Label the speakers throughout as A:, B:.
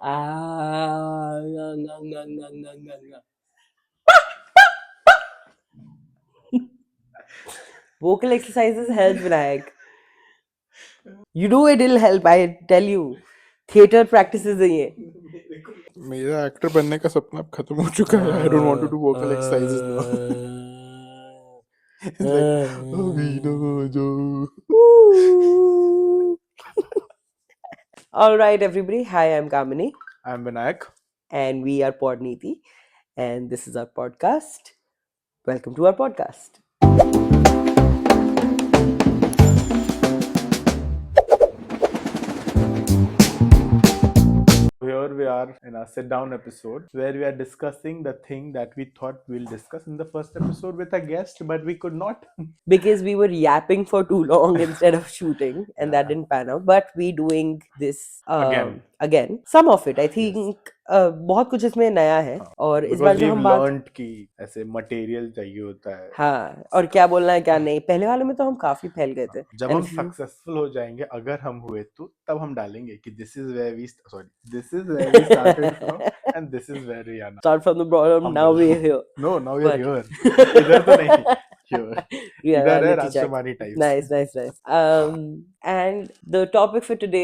A: nga, nga, nga, nga, nga, nga. Vocal exercises help, Vinayak. You know it'll help, I tell you. Theater practices है ये.
B: मेरा actor बनने का सपना अब खत्म हो चुका है. I don't want to do vocal exercises now. It's like Abhinajo.
A: All right, everybody. Hi, I'm Kamini,
B: I'm Vinayak.
A: and we are Podneeti, and this is our podcast. Welcome to our podcast.
B: Here we are in our sit down episode where we are discussing the thing that we thought we'll discuss in the first episode with a guest, but we could not.
A: Because we were yapping for too long instead of shooting, and that didn't pan out. But we doing this again. Some of it, I think, बहुत कुछ इसमें नया है. और इस बार
B: Because
A: जो
B: we've
A: हम बात
B: learned कि ऐसे मटेरियल चाहिए होता है.
A: हाँ, और क्या बोलना है क्या नहीं. पहले वाले में तो हम काफी फैल गए थे.
B: जब
A: And
B: हम सक्सेसफुल हो जाएंगे, अगर हम हुए तो तब हम डालेंगे कि this is where we started from and this is where we are now.
A: start from the bottom. Now we're here.
B: No, now we are
A: But-
B: here. इधर तो नहीं. Here.
A: Yeah,
B: इधर है
A: reality
B: Raj
A: check.
B: Kumari types.
A: Nice. And the topic for today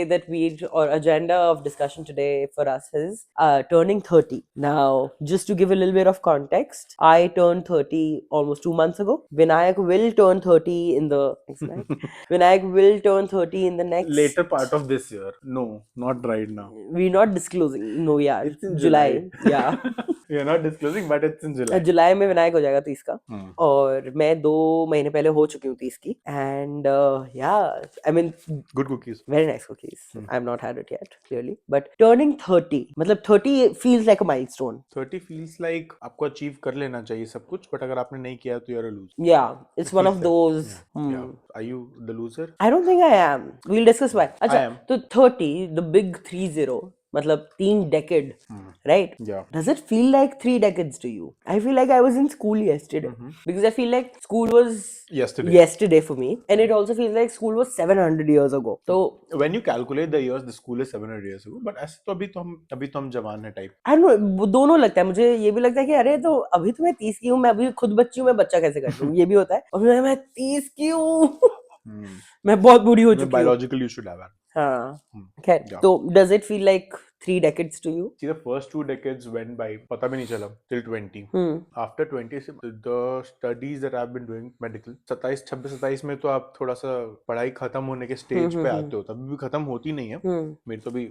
A: or agenda of discussion today for us is turning 30. Now, just to give a little bit of context, I turned 30 almost 2 months ago. Vinayak will turn 30 in the next month. Vinayak will turn 30 in the next
B: Later part of this year. No, not right now.
A: We're not disclosing. No, yeah.
B: It's in
A: July. Yeah.
B: We are not disclosing, but it's in July.
A: जुलाई में विनायक हो जाएगा 30 का. और मैं 2 महीने पहले हो चुकी हूँ 30 की. And yeah, I mean,
B: Good cookies.
A: very nice cookies. I've not had it yet, clearly. But turning 30, मतलब 30 feels like a milestone.
B: 30 feels like आपको अचीव कर लेना चाहिए सब कुछ, but अगर आपने नहीं किया तो you're a loser.
A: Yeah, it's one of those.
B: Yeah. Are you the loser?
A: I don't think I am. We'll discuss why.
B: I
A: अच्छा,
B: am.
A: तो 30, the big 30, मतलब 3 decade, right?
B: Yeah.
A: Does it feel like 3 decades to you? I feel like I was in school yesterday because I feel like school was yesterday for me, and it also feels like school was 700 years ago. So
B: when you calculate the years, the school is 700 years ago, but ऐसे तो अभी तो हम जवान है type.
A: I don't know, वो दोनों लगता है मुझे. ये भी लगता है कि अरे तो अभी तो मैं 30 की हूँ, मैं अभी खुद बच्ची हूँ, मैं बच्चा कैसे कर लूँ. ये भी होता है. और मैं 30 की हूँ. मैं बहुत बुरी हो चुकी हूँ.
B: Biologically you should have that.
A: हाँ. खैर, तो does it feel like 3 decades to you?
B: See, the first 2 decades went by पता भी नहीं चला till 20. After 20 the studies that I've been doing medical 27 26 27 में तो आप थोड़ा सा पढ़ाई खत्म होने के स्टेज पे आते हो. तभी भी खत्म होती नहीं है. मेरी तो भी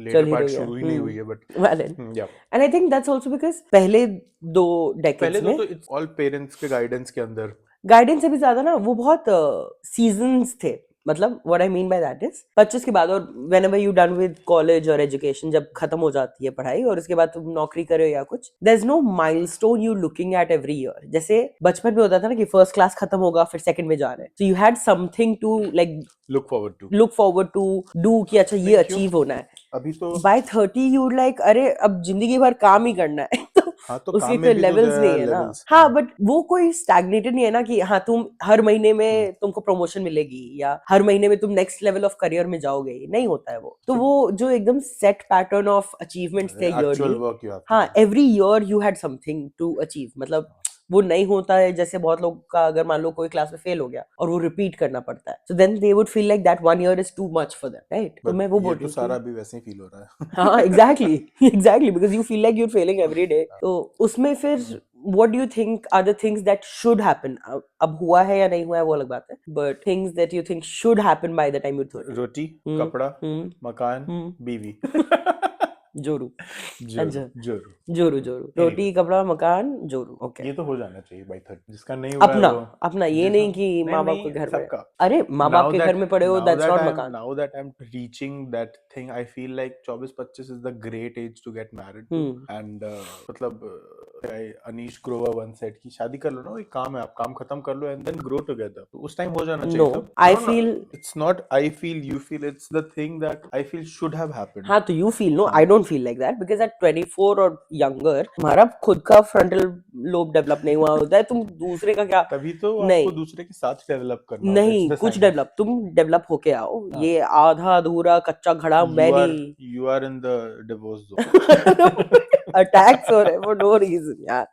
B: later part शुरू ही नहीं हुई है, but
A: valid.
B: Yeah.
A: And I think that's also because पहले 2 decades
B: पहले
A: में
B: तो it's all parents के guidance के अंदर.
A: गाइडेंस से भी ज्यादा ना वो बहुत सीजन्स थे. मतलब what I mean by that is 25 के बाद और whenever you done with college और education, जब खत्म हो जाती है पढ़ाई और उसके बाद तुम नौकरी करे या कुछ, there's no milestone you looking at every year. जैसे बचपन में होता था ना कि फर्स्ट क्लास खत्म होगा फिर सेकंड में जा रहे हैं, so you had something to like
B: look forward to
A: do कि अच्छा ये अचीव होना है.
B: अभी तो
A: by 30 you like अरे अब जिंदगी भर काम ही करना है.
B: तो
A: उसके
B: काम में भी
A: लेवल्स
B: तो
A: नहीं है ना. हाँ, बट वो कोई स्टैग्नेटेड नहीं है ना कि हाँ तुम हर महीने में तुमको प्रमोशन मिलेगी या हर महीने में तुम नेक्स्ट लेवल ऑफ करियर में जाओगे. नहीं होता है वो. तो वो जो एकदम सेट पैटर्न ऑफ अचीवमेंट्स थे ईयरली. हाँ, every year you had something to achieve. मतलब वो नहीं होता है. जैसे बहुत लोग का अगर मान लो कोई क्लास में फेल हो गया और वो रिपीट करना पड़ता है, so then they would feel like that 1 year is too much for them, right? तो मैं वो बोल रही हूँ
B: सारा भी वैसे ही फील हो रहा है.
A: हाँ, exactly because you feel like you are failing every day. तो उसमें फिर what do you think are the things that should happen? अब हुआ है या नहीं हुआ है वो अलग बात है, but things that you think should happen by the time you're 30.
B: रोटी, कपड़ा, मकान, बीवी.
A: जोरू.
B: जोरू.
A: रोटी, कपड़ा, मकान, जोरू. ओके,
B: ये तो हो जाना चाहिए by 30. जिसका नहीं हुआ है वो
A: अपना ये नहीं कि माँ बाप के घर में. अरे माँ बाप के घर में पड़े हो, that's not मकान.
B: Now that I'm reaching that thing, I feel like 24-25 is the great age to get married. And मतलब अनीश ग्रोवर वन सेड कि शादी कर लो ना, एक काम है, आप काम खत्म कर लो एंड देन ग्रो टुगेदर। तो उस टाइम हो जाना चाहिए
A: No,
B: था।
A: I
B: No, no,
A: feel
B: it's not I feel, you feel, it's the thing that I feel should have happened.
A: हाँ तो you feel, no,
B: हाँ।
A: I don't feel like that because at 24 or younger हमारा खुद का frontal lobe develop नहीं हुआ होता है, तुम दूसरे का क्या
B: तभी तो
A: नहीं
B: आपको दूसरे के साथ डेवलप करना होता है।
A: नहीं
B: It's the
A: कुछ
B: science.
A: डेवलप तुम डेवलप होके आओ,
B: हाँ।
A: ये आधा अधूरा कच्चा घड़ा मैं नहीं
B: You are in the divorce zone.
A: Attacks हो रहे for no reason यार।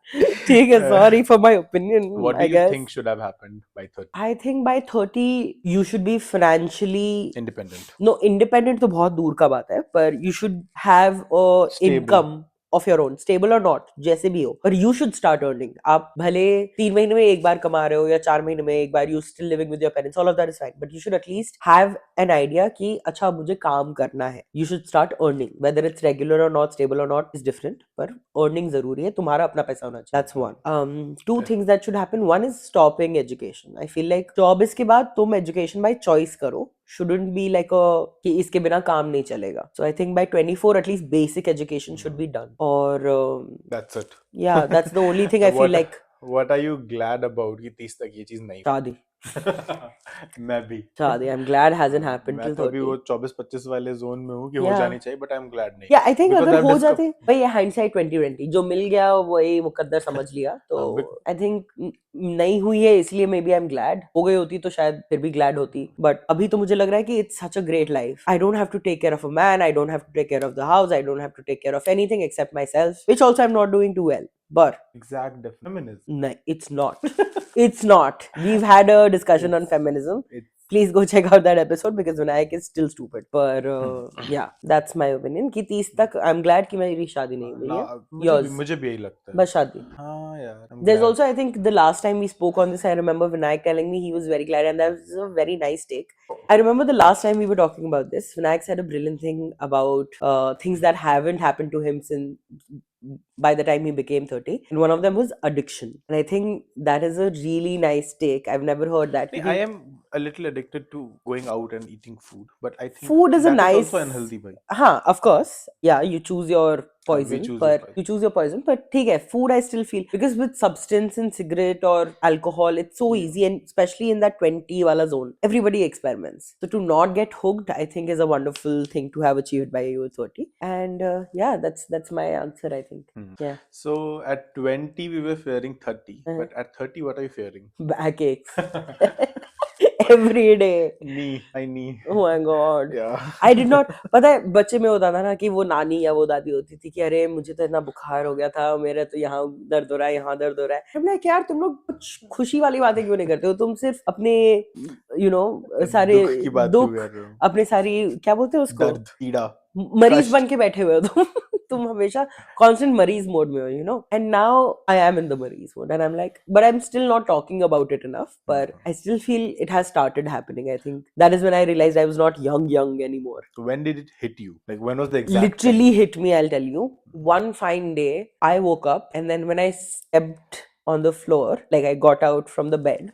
A: ठीक है, sorry for my opinion,
B: What do
A: I
B: you
A: guess.
B: think should have happened by 30?
A: I think by 30 you should be financially
B: Independent.
A: no independent तो बहुत दूर का बात है, पर you should have a
B: Stable.
A: income of your own, stable or not, जैसे भी हो, पर you should start earning. आप भले 3 महीने में एक बार कमा रहे हो या 4 महीने में एक बार, you still living with your parents, all of that is fine, but you should at least have an idea कि अच्छा मुझे काम करना है. You should start earning, whether it's regular or not, stable or not is different, पर earning जरूरी है, तुम्हारा अपना पैसा होना चाहिए. That's one. Two things that should happen. One is stopping education. I feel like 24 के बाद तुम education by choice करो. Shouldn't be like a कि इसके बिना काम नहीं चलेगा. So I think by 24 at least basic education should be done. और
B: That's it.
A: yeah, that's the only thing I feel like.
B: What are you glad about कि 30 तक ये चीज नहीं
A: शादी
B: मैं भी
A: शादी I'm glad hasn't happened
B: मैं
A: till
B: तो अभी
A: 30.
B: वो 24-25 वाले जोन में हूँ कि हो
A: Yeah.
B: जानी चाहिए, but I'm glad नहीं।
A: Yeah, I think
B: Because
A: अगर
B: I've
A: हो
B: discovered-
A: जाते भाई ये hindsight 2020 जो मिल गया वही मुकद्दर समझ लिया, तो
B: हाँ,
A: I think नहीं हुई है इसलिए maybe I'm glad. हो गई होती तो शायद फिर भी glad होती, but अभी तो मुझे लग रहा है कि it's such a great life. I don't have to take care of a man, I don't have to take care of the house, I don't have to take care of anything except myself, which also I'm not doing too well. But
B: exact feminism.
A: no, it's not. It's not. We've had a discussion on feminism.
B: It's
A: Please go check out that episode because Vinayak is still stupid. But yeah, that's my opinion. कि 30 तक I'm glad कि मेरी शादी नहीं हुई है. Yours.
B: मुझे भी यही लगता है।
A: बस शादी.
B: हाँ यार, I'm
A: There's
B: glad.
A: also, I think, the last time we spoke on this, I remember Vinayak telling me he was very glad, and that was a very nice take. I remember the last time we were talking about this, Vinayak said a brilliant thing about things that haven't happened to him since by the time he became 30, and one of them was addiction, and I think that is a really nice take. I've never heard that.
B: I am a little addicted to going out and eating food, but I think
A: Food is a
B: that
A: nice
B: is also unhealthy, bhai.
A: हाँ, of course, yeah, you choose your poison,
B: choose your
A: but
B: poison.
A: you choose your poison, but ठीक है, food I still feel because with substance and cigarette or alcohol, it's so easy, and especially in that 20 wala zone, everybody experiments. So to not get hooked, I think, is a wonderful thing to have achieved by you at 30. And yeah, that's my answer, I think. Yeah,
B: So at 20 we were fearing 30,
A: Uh-huh.
B: but at 30 what are you fearing?
A: backaches every day.
B: knee.
A: Oh my god.
B: Yeah.
A: I did not. पता है बच्चे में होता था ना कि वो नानी या वो दादी होती थी कि अरे मुझे तो इतना बुखार हो गया था, मेरे तो यहाँ दर्द हो रहा है, यहाँ दर्द हो रहा है. हमने कहा यार तुम लोग कुछ खुशी वाली बातें क्यों नहीं करते हो, तुम सिर्फ अपने सारे
B: दुख की बात
A: दुख,
B: क्यों कर रहे हो?
A: अपने सारी क्या बोलते हैं उसको,
B: दर्द, पीड़ा,
A: मरीज
B: कष्ट।
A: बन के बैठे हुए हो तुम हमेशा constant मरीज मोड में हो, and now I am in the मरीज mode and I'm like, but I'm still not talking about it enough, but I still feel it has started happening. I think that is when I realized I was not young anymore.
B: So when did it hit you? Like when was the exact
A: Literally
B: time?
A: hit me, I'll tell you. One fine day I woke up and then when I stepped on the floor, like I got out from the bed,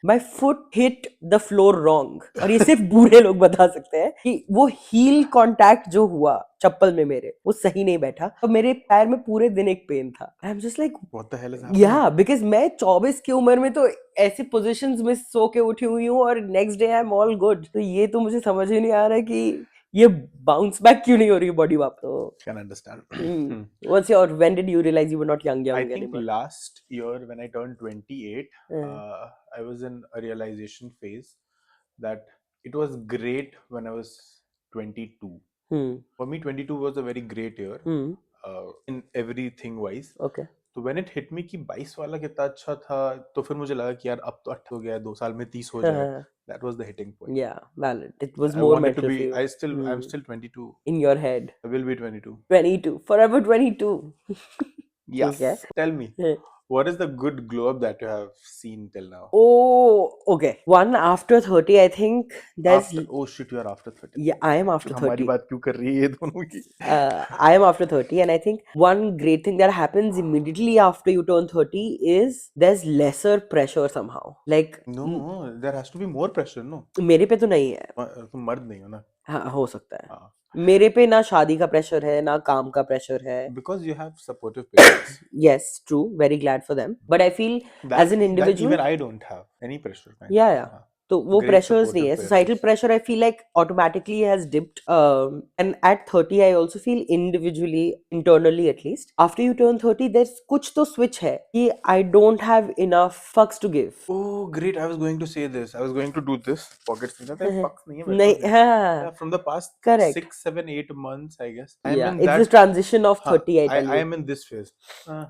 A: my foot hit the floor wrong. और ये सिर्फ बूढ़े लोग बता सकते हैं कि वो heel contact जो हुआ चप्पल में मेरे, वो सही नहीं बैठा, तो मेरे पैर में पूरे दिन एक पेन था. I'm just like,
B: What the hell is happening?
A: yeah, because मैं 24 की उम्र में तो ऐसी पोजीशंस में सो के उठी हुई हूँ और next day I am all good. तो ये तो मुझे समझ ही नहीं आ रहा है कि ये बाउंस बैक क्यों नहीं हो रही बॉडी वापस. तो
B: Can understand.
A: what's your, when did you realize you were not young
B: I think
A: anymore?
B: last year when I turned 28, I was in a realization phase that it was great when I was 22. For me, 22 was a very great year in everything wise.
A: Okay.
B: तो when it hit me कि 22 वाला कितना अच्छा था, तो फिर मुझे लगा कि यार अब तो 8 हो गया, 2 साल में 30 हो जाए. That was the hitting point.
A: Yeah, valid. It was
B: I
A: more
B: wanted
A: mental
B: to be.
A: for you.
B: I'm still 22.
A: In your head.
B: I will be 22.
A: 22. Forever 22.
B: Yes.
A: Okay.
B: Tell me, what is the good glow up that you have seen till now?
A: Oh, okay. One after 30, I think there's.
B: Oh shit, you are after 30.
A: Yeah, I am after 30.
B: हमारी बात क्यों कर रही है ये दोनों की?
A: I am after 30, and I think one great thing that happens immediately after you turn 30 is there's lesser pressure somehow. Like
B: No, there has to be more pressure, no?
A: मेरे पे तो नहीं है.
B: तुम मर्द नहीं हो ना?
A: हाँ हो सकता है
B: हाँ,
A: मेरे पे ना शादी का प्रेशर है ना काम का प्रेशर है
B: because you have supportive parents.
A: yes true very glad for them but I feel as an
B: That
A: individual
B: even I don't have any pressure, man.
A: या
B: हाँ,
A: तो वो
B: great
A: प्रेशर्स नहीं
B: supportive
A: है societal
B: parents.
A: Pressure I feel like automatically has dipped and at 30 I also feel individually internally at least after you turn 30 there कुछ तो switch है कि I don't have enough fucks to give
B: Oh, great! I was going to say this. I was going to do this. Pocket finger. That fucks नहीं है मेरे
A: नहीं
B: पास यार.
A: हाँ
B: Yeah, from the past
A: correct
B: 6, 7, 8 months, I guess. I am
A: या
B: in
A: it's the
B: that.
A: Transition of
B: हाँ,
A: 30 I tell
B: I
A: you
B: am in this phase. हाँ,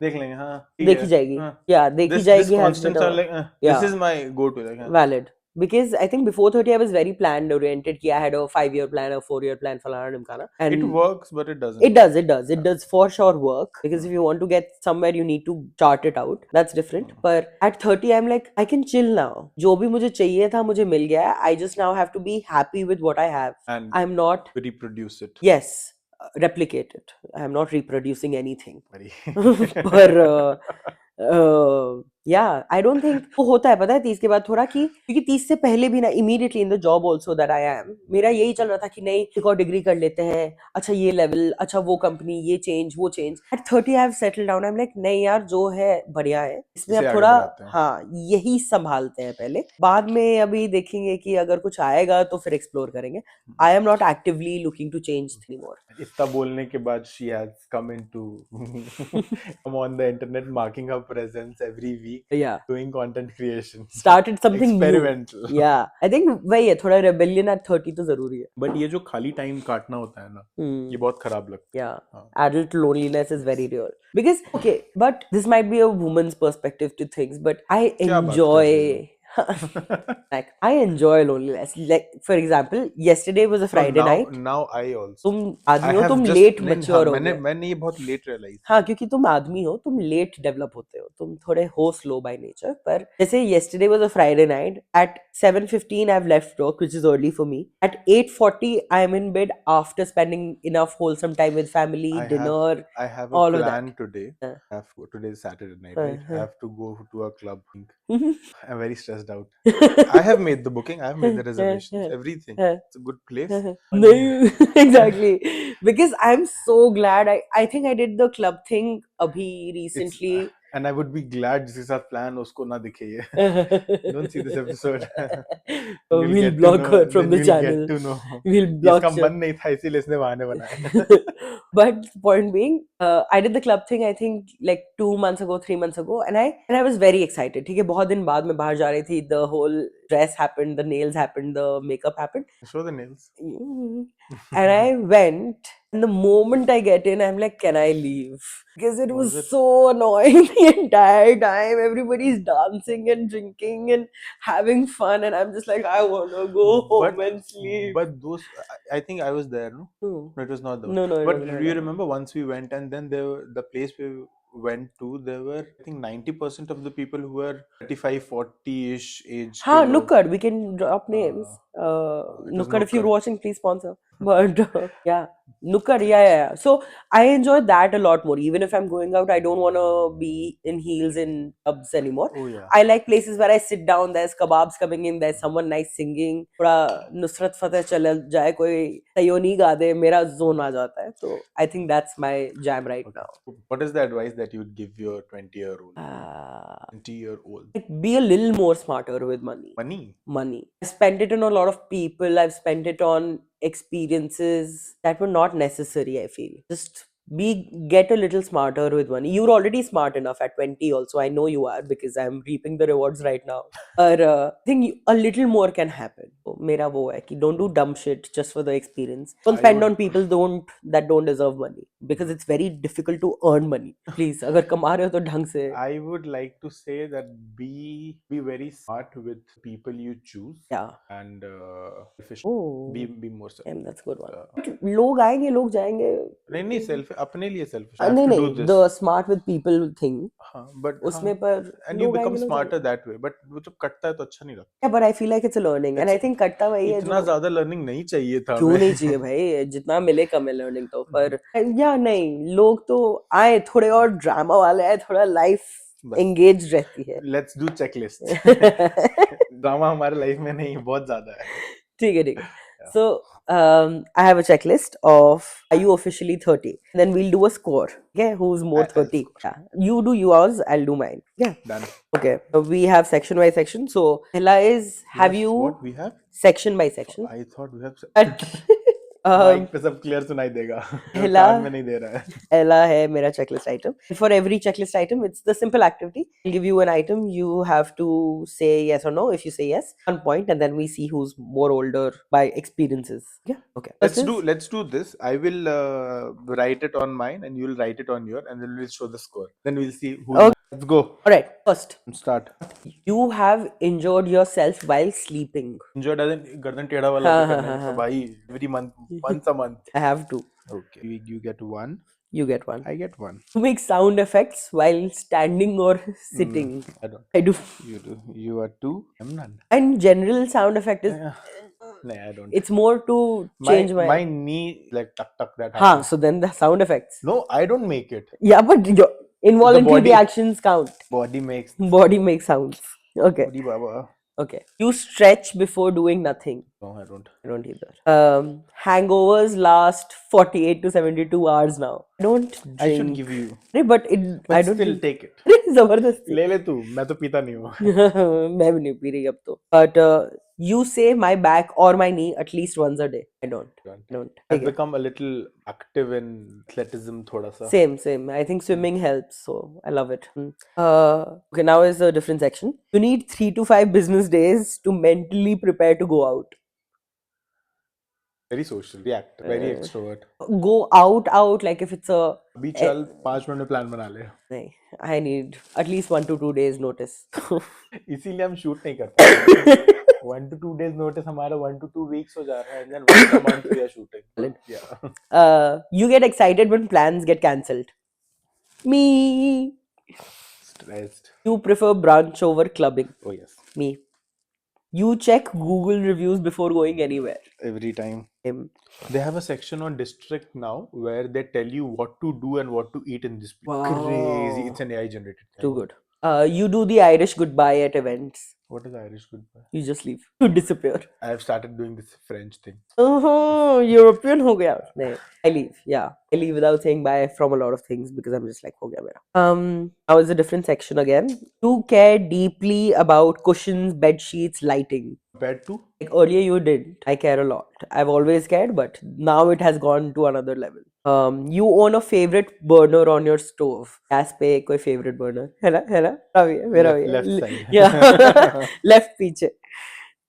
B: देख लेंगे. हाँ, ठीक
A: देखी
B: है.
A: जाएगी
B: हाँ,
A: या देखी
B: this
A: जाएगी हैज
B: constants are like.
A: या
B: This is my go-to. Like, हाँ.
A: valid because I think before 30 I was very planned oriented कि I had a 5-year plan a 4-year plan falana dhimkana
B: It
A: and
B: works, but it doesn't
A: it
B: work.
A: does it does for sure work because if you want to get somewhere you need to chart it out that's different but at 30 I'm like I can chill now जो भी मुझे चाहिए था मुझे मिल गया I just now have to be happy with what I have
B: And
A: I'm not
B: reproduce it.
A: yes replicate it I'm not reproducing anything
B: Very.
A: पर या I don't think वो होता है पता है 30 के बाद थोड़ा कि क्योंकि 30 से पहले भी ना immediately in the job also that I am मेरा यही चल रहा था कि नहीं एक और डिग्री कर लेते हैं अच्छा ये लेवल अच्छा वो कंपनी ये चेंज वो change at 30 I have settled down I am like नहीं यार जो है बढ़िया है इसमें
B: इसे
A: अब
B: आगे
A: थोड़ा
B: बढ़ाते हैं.
A: हाँ यही संभालते हैं पहले बाद में अभी देखेंगे कि अगर कुछ आएगा तो फिर एक्सप्लोर करेंगे I am not actively looking to change anymore
B: इतना बोलने के बाद she has come into come on the internet marking her presence every week
A: या
B: doing content creation
A: started something new
B: experimental.
A: yeah I think वही है थोड़ा rebellion at 30 तो जरूरी है
B: बट ये जो खाली टाइम काटना होता है ना ये बहुत खराब लगता है.
A: yeah
B: हाँ.
A: adult loneliness is very real because okay but this might be a woman's perspective to things but I
B: क्या बात कर रही
A: enjoy like I enjoy loneliness like for example yesterday was a
B: So
A: Friday
B: now
A: night
B: now I also
A: तुम
B: I
A: आदमी हो
B: have
A: तुम
B: just
A: late
B: नहीं हाँ
A: मैच्योर हो
B: मैंने
A: गए
B: मैंने ये बहुत लेट रियलाइज
A: हाँ क्योंकि तुम आदमी हो तुम लेट डेवलप होते हो तुम थोड़े हो स्लो बाय नेचर पर जैसे yesterday was a Friday night at 7:15 I've left work which is early for me at 8:40 I'm in bed after spending enough wholesome time with family dinner
B: I have a
A: all of
B: plan
A: that
B: today.
A: हाँ,
B: Today is Saturday night,
A: हाँ,
B: right? I
A: हाँ.
B: have to go to a club. I'm very stressed out. I have made the booking. I have made the reservations. Everything. It's a good place.
A: No, exactly. Because I'm so glad. I think I did the club thing abhi
B: It's
A: recently.
B: and I would be glad जिसके साथ plan उसको ना दिखे ये. Don't see this episode. Then you'll
A: We'll
B: get to
A: block
B: know.
A: her from
B: Then
A: the
B: you'll
A: channel.
B: get to know.
A: We'll
B: कि
A: block
B: इसका
A: her.
B: मन नहीं था इसीलिए इसने बहाने बनाए.
A: But the point being, I did the club thing. I think like 2 months ago, 3 months ago, and I was very excited. ठीक है बहुत दिन बाद मैं बाहर जा रही थी. The whole dress happened, the nails happened, the makeup happened.
B: Show the nails.
A: And I went, and the moment I get in, I'm like, can I leave? Because it was
B: Was it?
A: so annoying the entire time. Everybody's dancing and drinking and having fun, and I'm just like, I wanna go home and sleep.
B: But those, I think I was there, no?
A: No,
B: No, it was not the
A: no, no, it
B: But
A: wasn't
B: do
A: like
B: you
A: that.
B: remember once we went and then there were, the place we went to, there were, I think 90% of the people who were 35, 40-ish age
A: हाँ,
B: के लोग.
A: Nukkad, we can drop names.
B: it was
A: Nukkad, if you're
B: Nukkad.
A: watching, please sponsor. But yeah, Nukkad, yeah. So I enjoy that a lot more. Even if I'm going out, I don't want to be in heels in clubs anymore.
B: Oh yeah.
A: I like places where I sit down, there's kebabs coming in, there's someone nice singing. थोड़ा नुसरत फतेह चल जाए कोई तयोनी गा दे मेरा zone आ जाता है. So I think that's my jam right
B: Okay.
A: now.
B: What is the advice that you would give your 20-year-old?
A: Uh,
B: 20-year-old.
A: like be a little more smarter with money.
B: Money.
A: I've spent it on a lot of people. I've spent it on experiences that were not necessary, I feel. Just get a little smarter with money. You're already smart enough at 20 also. I know you are because I'm reaping the rewards right now. But I think a little more can happen. So, मेरा वो है कि don't do dumb shit just for the experience. Don't spend on people that don't deserve money because it's very difficult to earn money. Please, अगर कमा रहे हो तो ढंग से.
B: I would like to say that be very smart with people you choose.
A: Yeah.
B: And selfish.
A: Oh.
B: Be more selfish.
A: And that's good one. But लोग आएंगे लोग जाएंगे.
B: नहीं selfish अपने लिए selfish. I have
A: नहीं
B: to do
A: नहीं
B: this.
A: the smart with people thing.
B: हाँ but
A: उसमें पर
B: and you
A: लोग
B: become
A: आएंगे लोग
B: smarter
A: जाएंगे.
B: that way. But वो जब कटता है तो अच्छा नहीं लगता.
A: Yeah, but I feel like it's a learning and I think कटता वही है
B: इतना
A: जो
B: ज़्यादा learning नहीं चाहिए था
A: क्यों
B: हमें.
A: नहीं चाहिए भाई जितना मिले कम है लर्निंग तो पर या नहीं लोग तो आए थोड़े और ड्रामा वाले आए थोड़ा लाइफ
B: बस.
A: एंगेज रहती है.
B: Let's do checklist. ड्रामा हमारे लाइफ में नहीं बहुत ज़्यादा है.
A: ठीक है So I have a checklist of are you officially 30? Then we'll do a score. Okay, who's more
B: I'll
A: 30?
B: score.
A: Yeah, you do yours, I'll do mine. Yeah.
B: Done.
A: Okay. So we have section by section. So Hela is have you
B: What we have?
A: section by section.
B: I thought we have.
A: But
B: mic पे सब clear सुनाई देगा
A: पहला
B: कान में नहीं दे रहा है
A: Ella है मेरा checklist item. For every checklist item, it's the simple activity. I'll give you an item. You have to say yes or no. If you say yes, 1 point, and then we see who's more older by experiences. Yeah. Okay.
B: let's do this. I will write it on mine and you'll write it on your, and then we'll show the score. Then we'll see who.
A: Okay.
B: Let's go.
A: All right. First,
B: Start.
A: you have injured yourself while sleeping.
B: Enjoy doesn't गर्दन टेढ़ा वाला
A: हाँ,
B: तो
A: हाँ,
B: करना है
A: हाँ,
B: तो भाई every month once a month.
A: I have to.
B: Okay. You get one.
A: You get one.
B: I get one.
A: You make sound effects while standing or sitting.
B: I don't.
A: I do.
B: You do. You are two. I'm none.
A: And general sound effect is.
B: No, I don't.
A: It's more to change
B: my knee like tuck that
A: Huh,
B: happens.
A: so then the sound effects.
B: No, I don't make it.
A: Yeah, but your involuntary
B: body-
A: reactions count.
B: Body makes.
A: Body makes sounds. Okay.
B: Body baba.
A: Okay. You stretch before doing nothing.
B: No, I don't.
A: I don't either. Hangovers last 48 to 72 hours now. I don't drink.
B: I should give you.
A: नहीं, but I don't
B: still
A: drink.
B: take it.
A: जबरदस्ती
B: ले ले तू मैं तो पीता नहीं हूँ
A: मैं भी नहीं पी रही अब तो. But you say my back or my knee at least once a day. I don't. Don't.
B: I've
A: Okay.
B: become a little active in athleticism थोड़ा सा
A: Same. I think swimming helps, so I love it. Okay, now is a different section. You need 3 to 5 business days to mentally prepare to go out.
B: very social, react, very extrovert.
A: Go out like if it's a
B: अभी चल 5 minute में plan बना ले
A: नहीं, I need at least 1 to 2 days notice.
B: इसीलिए हम shoot नहीं कर पाते 1 to 2 days notice हमारा 1 to 2 weeks हो जा रहा है and then once a month we are shooting. Yeah.
A: You get excited when plans get cancelled. Me.
B: Stressed.
A: You prefer brunch over clubbing.
B: Oh yes.
A: Me. You check Google reviews before going anywhere.
B: Every time.
A: Him.
B: They have a section on District now where they tell you what to do and what to eat in this place.
A: Wow.
B: Crazy. It's an AI generated thing.
A: Too good. You do the Irish goodbye at events.
B: What is Irish goodbye?
A: You just leave. You disappear.
B: I have started doing this French thing.
A: Oh, European हो गया. नहीं, I leave. Yeah, I leave without saying bye from a lot of things because I'm just like हो गया मेरा. Now is a different section again. You care deeply about cushions, bed sheets, lighting.
B: Bed too?
A: Like earlier you didn't. I care a lot. I've always cared, but now it has gone to another level. You own a favorite burner on your stove. Gas पे कोई favorite burner है ना अभी है मेरा भी है.
B: Left side.
A: Yeah. Left पीछे.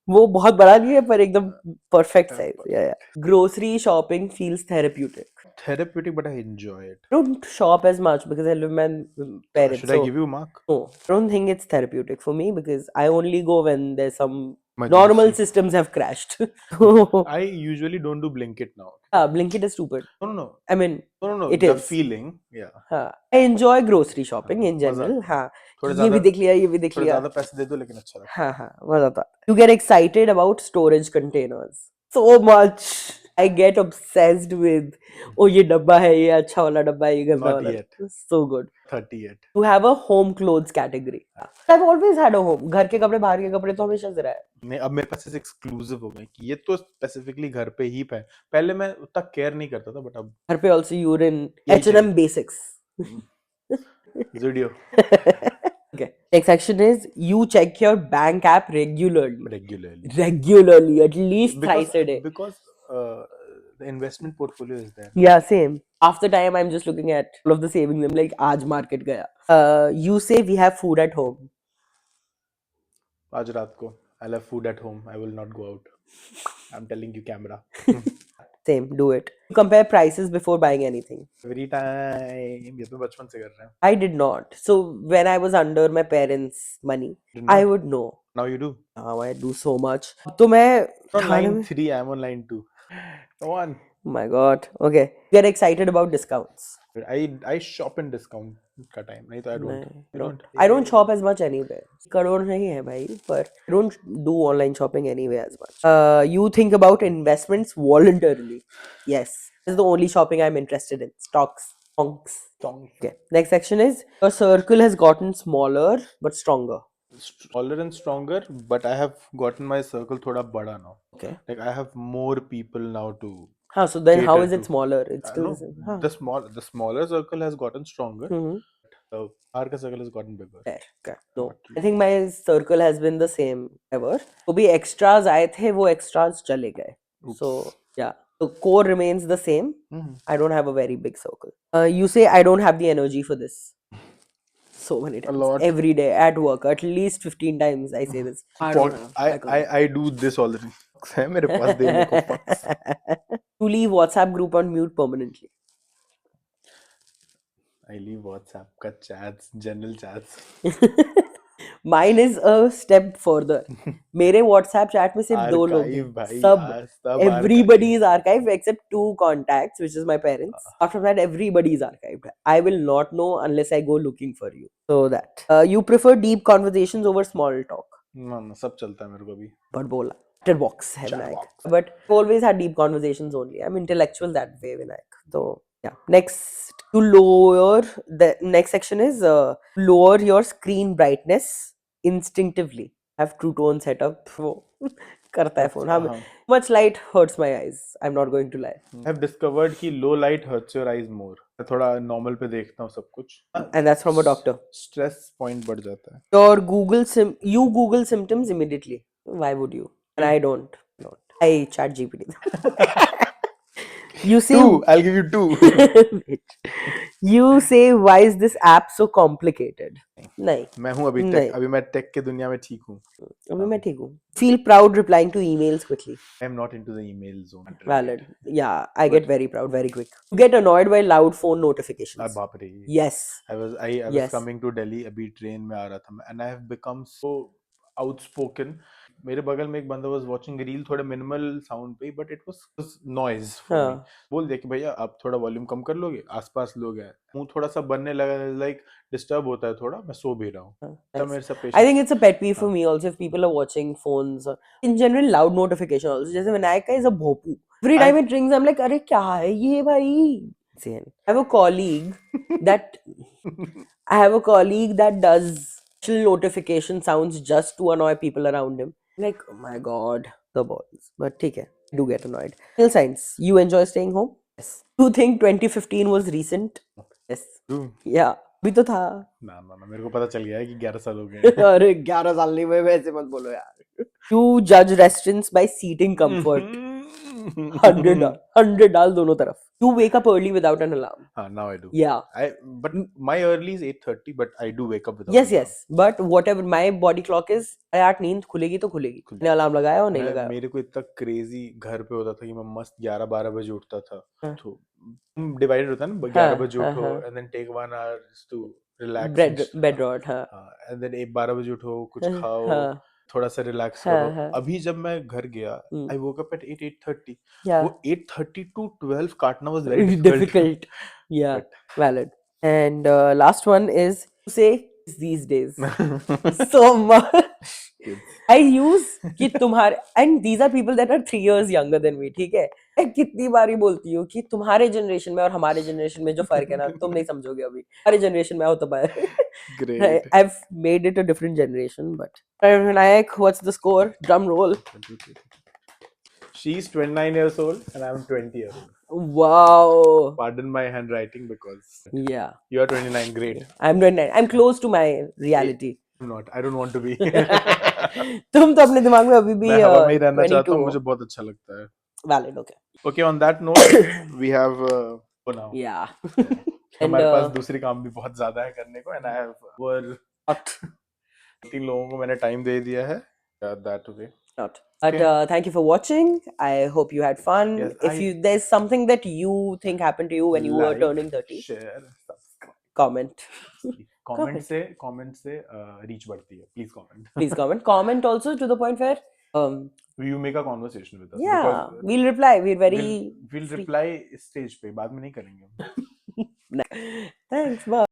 A: वो बहुत बड़ा नहीं है पर एकदम perfect size. Yeah. Grocery shopping feels therapeutic.
B: Therapeutic, but I enjoy it.
A: I don't shop as much because I live with my parents.
B: Should I give you a mark?
A: No, I don't think it's therapeutic for me because I only go when there's some
B: Emergency.
A: normal systems have crashed.
B: I usually don't do Blinkit now.
A: Blinkit is stupid.
B: No.
A: I mean,
B: No.
A: It
B: The
A: is.
B: feeling, yeah.
A: I enjoy grocery shopping in general. हाँ, ये भी देख लिया, ये भी देख
B: थोड़े
A: लिया.
B: ज़्यादा पैसे दे दो लेकिन अच्छा लगता
A: हाँ, मजा आता. You get excited about storage containers so much. I get obsessed with, oh ये डब्बा है, ये अच्छा वाला डब्बा है, ये गंदा
B: Not
A: वाला.
B: yet.
A: So good.
B: 30 yet.
A: To have a home clothes category. I've always had a home. घर के कपड़े, बाहर के कपड़े तो हमेशा से रहा है.
B: नहीं अब मेरे पास ऐसे एक्सक्लूसिव हो गए कि ये तो स्पेसिफिकली घर पे ही है. पहले मैं उतना केयर नहीं करता था बट अब
A: घर पे also you're in
B: यही
A: H&M basics.
B: Zudio
A: Okay. Next section is you check your bank app regularly.
B: regularly
A: At least thrice a day.
B: because the investment portfolio is there.
A: Yeah, same. Half the time I'm just looking at all of the savings. I'm like, आज market गया. You say we have food at home.
B: आज रात को I'll have food at home. I will not go out. I'm telling you camera.
A: Same, do it. You compare prices before buying anything.
B: Every time ये तो बचपन से कर रहे हैं.
A: I did not. So when I was under my parents' money,
B: Did
A: I
B: not?
A: would know.
B: Now you do.
A: Now I do so much. तो मैं
B: On
A: खाने
B: line
A: में.
B: 3, I'm on line 2. Come on.
A: Oh my god. Okay. Get excited about discounts.
B: I shop in discount का time. नहीं तो I don't.
A: नहीं,
B: You don't.
A: I don't shop as much anywhere. Crore नहीं है भाई, पर I don't do online shopping anywhere as much. You think about investments voluntarily. Yes. This is the only shopping I'm interested in. Stocks. Stonks.
B: Song.
A: Okay. Next section is your circle has gotten smaller but stronger.
B: taller and stronger, but I have gotten my circle thoda bada now.
A: Okay.
B: Like I have more people now to
A: So then how
B: cater
A: is it
B: to.
A: smaller? It's still
B: No,
A: the same.
B: the smaller circle has gotten stronger.
A: Mm-hmm.
B: The arc circle has gotten bigger.
A: Fair. Okay. No,
B: Not
A: I think my circle has been the same ever. तो भी extras आए थे, वो extras चले गए.
B: Oops.
A: So yeah, the core remains the same.
B: Mhm.
A: I don't have a very big circle. You say I don't have the energy for this. So many times.
B: lot.
A: Every day at work, at least 15 times I say this. I don't have. I can't.
B: I do this already. है मेरे पास देने को fucks.
A: To leave WhatsApp group on mute permanently.
B: I leave WhatsApp का chats, general chats.
A: Mine is a step further. मेरे WhatsApp chat में सिर्फ 2 लोग
B: Archive
A: हैं.
B: भाई,
A: सब everybody is archived except 2 contacts, which is my parents. After that, everybody is archived. I will not know unless I go looking for you. So that. You prefer deep conversations over small talk.
B: ना सब चलता है मेरे को भी.
A: But बोला. Chatterbox है Vinayak. But I've always had deep conversations only. I'm intellectual that way, Vinayak. So yeah. Next, to lower the next section is lower your screen brightness instinctively. Have True Tone set up. वो करता है phone. हाँ. Much light hurts my eyes. I'm not going to lie.
B: I have discovered कि low light hurts your eyes more. मैं थोड़ा normal पे देखता हूँ सब कुछ.
A: And that's from a doctor.
B: Stress point बढ़ जाता है.
A: Your you Google symptoms immediately. Why would you? And I don't. I chat GPT. You say
B: 2. I'll give you 2.
A: You say why is this app so complicated? नहीं.
B: मैं हूँ अभी मैं take के दुनिया में ठीक हूँ.
A: अभी मैं ठीक हूँ. Feel proud replying to emails quickly.
B: I am not into the email zone.
A: Valid. Yeah, I get very proud very quick. You get annoyed by loud phone notifications.
B: बाप रे.
A: Yes.
B: I was coming to Delhi. अभी train में आ रहा था and I have become so outspoken. मेरे बगल में एक बंदा was watching रील थोड़ा मिनिमल साउंड पे, but it was noise for me. बोल दिया कि भैया आप थोड़ा वॉल्यूम कम कर लोगे, आसपास लोग हैं. मुंह थोड़ा सा बनने लगा, like डिस्टर्ब होता है थोड़ा, मैं सो भी रहा हूँ. मेरे से
A: I think it's a pet peeve for me also if people are watching phones. In general, loud notification also. जैसे Vinayak का is a bhopu. Every time it rings, I'm like, अरे क्या है ये भाई? I have a colleague that does notification sounds just to annoy people around him. Like, oh my god, the balls. But ठीक है, I do get annoyed. Real signs. You enjoy staying home? Yes. Do you think 2015 was recent? Yes. Yeah. भी तो था.
B: ना मेरे को पता चल गया है कि 11 साल हो गए.
A: अरे 11 साल नहीं हुए, वैसे मत बोलो यार. You judge restaurants by seating comfort. 100 डाल दोनों तरफ. You wake up early without an alarm.
B: Now I do.
A: Yeah.
B: But my early is 8:30, but I do wake up without
A: yes,
B: alarm.
A: Yes. But whatever my body clock is, यार नींद खुलेगी तो खुलेगी. मैंने alarm लगाया और नहीं लगाया.
B: मेरे को इतना क्रेजी घर पे होता था कि मैं मस्त 11-12 बजे उठता था. तो डिवाइडेड होता है ना, 11 बजे उठो and then take 1 hour to relax.
A: Bed rot.
B: And then 12 बजे उठो, कुछ खाओ, थोड़ा सा रिलैक्स करो. अभी जब मैं घर गया, I woke up at 8:30. वो 8:30 to 12 काटना was very difficult.
A: Yeah, valid. And last one is to say these days so much. I use कि तुम्हारे, and these are people that are 3 years younger than me. ठीक है, मैं कितनी बारी बोलती हूँ कि तुम्हारे जनरेशन में और हमारे जनरेशन में जो फर्क है ना, तुम नहीं समझोगे अभी. हमारे जनरेशन में आओ तो
B: Great.
A: I've made it a different generation, but Vinayak, what's the score? Drum roll.
B: She's 29 years old and I'm 20 years old.
A: Wow.
B: Pardon my handwriting because
A: yeah,
B: you are 29. Great.
A: I'm 29. I'm close to my reality.
B: I'm not. I don't want to be.
A: तुम तो अपने दिमाग में अभी भी
B: मैं हवा में ही रहना चाहता हूँ. मुझे बहुत अच्छा लगता है.
A: Valid. Okay.
B: Okay. On that note, we have now.
A: Yeah.
B: हमारे पास दूसरी काम भी बहुत ज्यादा है करने को, and I have 3 लोगों को मैंने टाइम दे दिया है. That way.
A: Not. But thank you for watching. I hope you had fun.
B: Yes,
A: if there's something that you think happened to you when you were turning 30,
B: share, subscribe,
A: comment.
B: comment से reach बढ़ती है. Please comment.
A: Please comment. Comment also to the point where
B: you make a conversation with us.
A: Yeah, we'll reply. We're very
B: we'll reply stage पे, बाद में नहीं करेंगे.
A: Thanks. Bye.